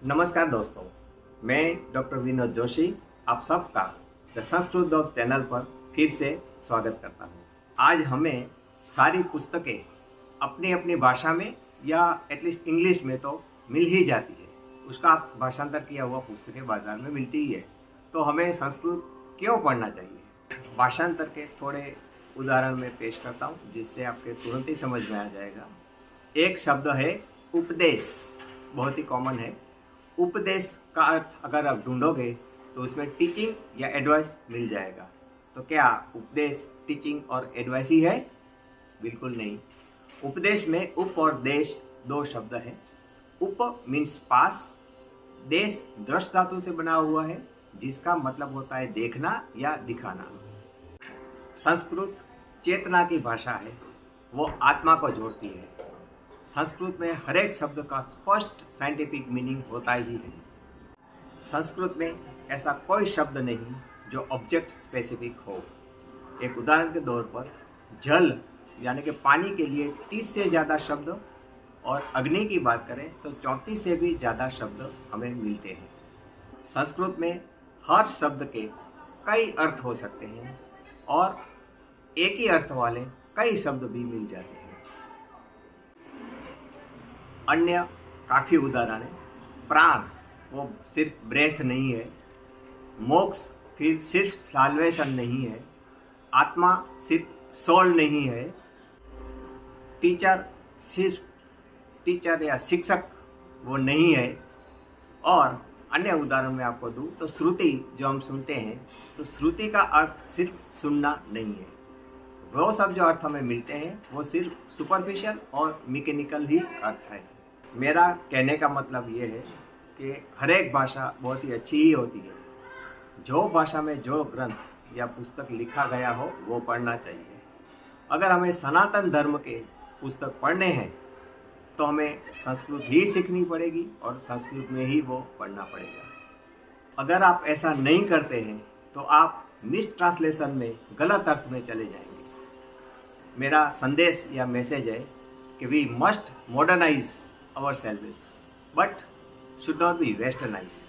नमस्कार दोस्तों, मैं डॉक्टर विनोद जोशी आप सबका द संस्कृत डॉग चैनल पर फिर से स्वागत करता हूँ। आज हमें सारी पुस्तकें अपनी अपनी भाषा में या एटलीस्ट इंग्लिश में तो मिल ही जाती है। उसका भाषांतर किया हुआ पुस्तकें बाजार में मिलती ही है, तो हमें संस्कृत क्यों पढ़ना चाहिए? भाषांतर के थोड़े उदाहरण में पेश करता हूँ जिससे आपके तुरंत ही समझ में आ जाएगा। एक शब्द है उपदेश, बहुत ही कॉमन है। उपदेश का अर्थ अगर आप ढूंढोगे तो उसमें टीचिंग या एडवाइस मिल जाएगा। तो क्या उपदेश टीचिंग और एडवाइस ही है? बिल्कुल नहीं। उपदेश में उप और देश दो शब्द हैं। उप मीन्स पास, देश दृष्ट धातु से बना हुआ है जिसका मतलब होता है देखना या दिखाना। संस्कृत चेतना की भाषा है, वो आत्मा को जोड़ती है। संस्कृत में हर एक शब्द का स्पष्ट साइंटिफिक मीनिंग होता ही है। संस्कृत में ऐसा कोई शब्द नहीं जो ऑब्जेक्ट स्पेसिफिक हो। एक उदाहरण के तौर पर जल यानी कि पानी के लिए 30 से ज़्यादा शब्द और अग्नि की बात करें तो 34 से भी ज़्यादा शब्द हमें मिलते हैं। संस्कृत में हर शब्द के कई अर्थ हो सकते हैं और एक ही अर्थ वाले कई शब्द भी मिल जाते हैं। अन्य काफ़ी उदाहरण है। प्राण वो सिर्फ ब्रेथ नहीं है, मोक्ष फिर सिर्फ साल्वेशन नहीं है, आत्मा सिर्फ सोल नहीं है, टीचर सिर्फ टीचर या शिक्षक वो नहीं है। और अन्य उदाहरण मैं आपको दूँ तो श्रुति जो हम सुनते हैं, तो श्रुति का अर्थ सिर्फ सुनना नहीं है। वो सब जो अर्थ हमें मिलते हैं वो सिर्फ सुपरफिशियल और मैकेनिकल ही अर्थ है। मेरा कहने का मतलब ये है कि हर एक भाषा बहुत ही अच्छी ही होती है। जो भाषा में जो ग्रंथ या पुस्तक लिखा गया हो वो पढ़ना चाहिए। अगर हमें सनातन धर्म के पुस्तक पढ़ने हैं तो हमें संस्कृत ही सीखनी पड़ेगी और संस्कृत में ही वो पढ़ना पड़ेगा। अगर आप ऐसा नहीं करते हैं तो आप मिस ट्रांसलेशन में गलत अर्थ में चले जाएंगे। मेरा संदेश या मैसेज है कि we must modernise ourselves but should not be westernized।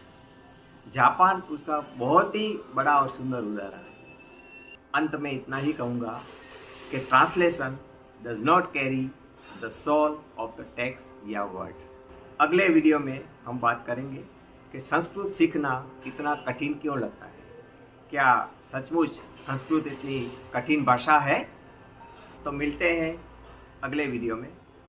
Japan उसका बहुत ही बड़ा और सुंदर उदाहरण है। अंत में इतना ही कहूँगा कि translation does not carry the soul of the text या वर्ड। अगले वीडियो में हम बात करेंगे कि संस्कृत सीखना कितना कठिन क्यों लगता है। क्या सचमुच संस्कृत इतनी कठिन भाषा है? तो मिलते हैं अगले वीडियो में।